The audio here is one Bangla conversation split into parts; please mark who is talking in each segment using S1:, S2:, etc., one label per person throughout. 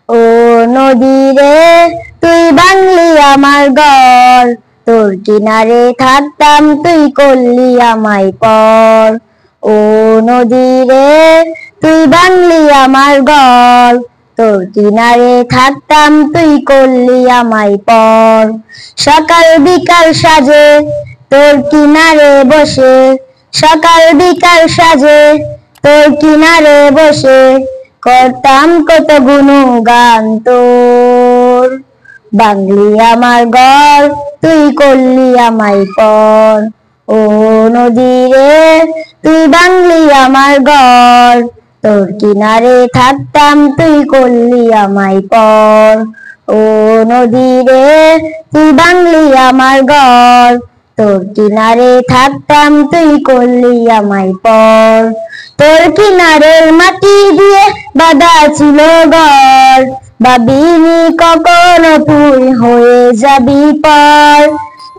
S1: ও নদী রে তুই ভাঙলি আমার ঘর, তোর কিনারে থাকতাম তুই করলি আমায় পর। ও নদী রে তুই ভাঙলি আমার ঘর, তোর কিনারে থাকতাম তুই করলি আমায় পর। সকাল বিকাল সাজে তোর কিনারে বসে, সকাল বিকাল সাজে তোর কিনারে বসে করতাম কত গুণগান তোর। ভাঙলি আমার ঘর তুই করলি আমায় পর। ও নদী রে তুই ভাঙলি আমার ঘর, তোর কিনারে থাকতাম তুই করলি আমায় পর। ও নদী রে তুই ভাঙলি আমার ঘর, তোর কিনারে থাকতাম তুই করলি আমায় পর। তোর কিনারের মাটি দিয়ে বাঁধা ছিল ঘর, ভাবিনি কখনো তুই হয়ে যাবি পর।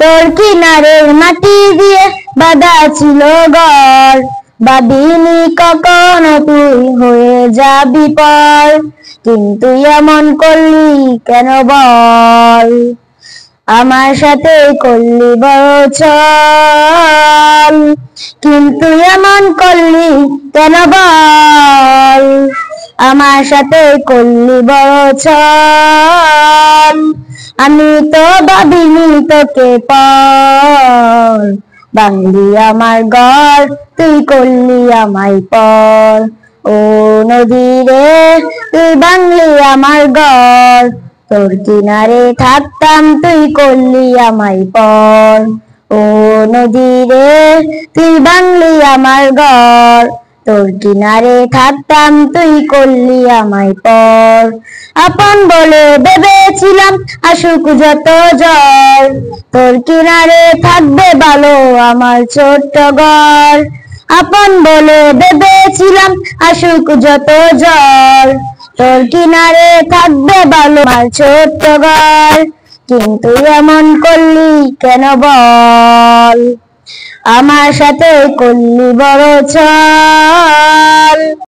S1: তোর কিনারের মাটি দিয়ে বাঁধা ছিল ঘর, ভাবিনি কখনো তুই হয়ে যাবি পর। কিন্তু এমন করলি কেন বল, আমার সাথে করলি বড় ছল। কিন্তু এমন করলি কেন বল, আমার সাথে করলি বড় ছল। আমি তো ভাবিনি তোকে পর, ভাঙলি আমার ঘর তুই করলি আমায় পর। ও নদী রে তুই ভাঙলি আমার ঘর, তোর কিনারে থাকতাম তুই করলি আমায় পর। ও নদী রে তুই ভাঙলি আমার ঘর, তোর কিনারে থাকতাম তুই করলি আমায় পর। আপন বলে ভেবেছিলাম আসুক যত ঝড়, তোর কিনারে থাকবে ভালো আমার ছোট্ট ঘর। আপন বলে ভেবেছিলাম আসুক যত ঝড়, তোর কিনারে থাকবে ভালো আমার ছোট্ট ঘর। কিন্তু এমন করলি কেন বল, আমার সাথে করলি বড় ছল।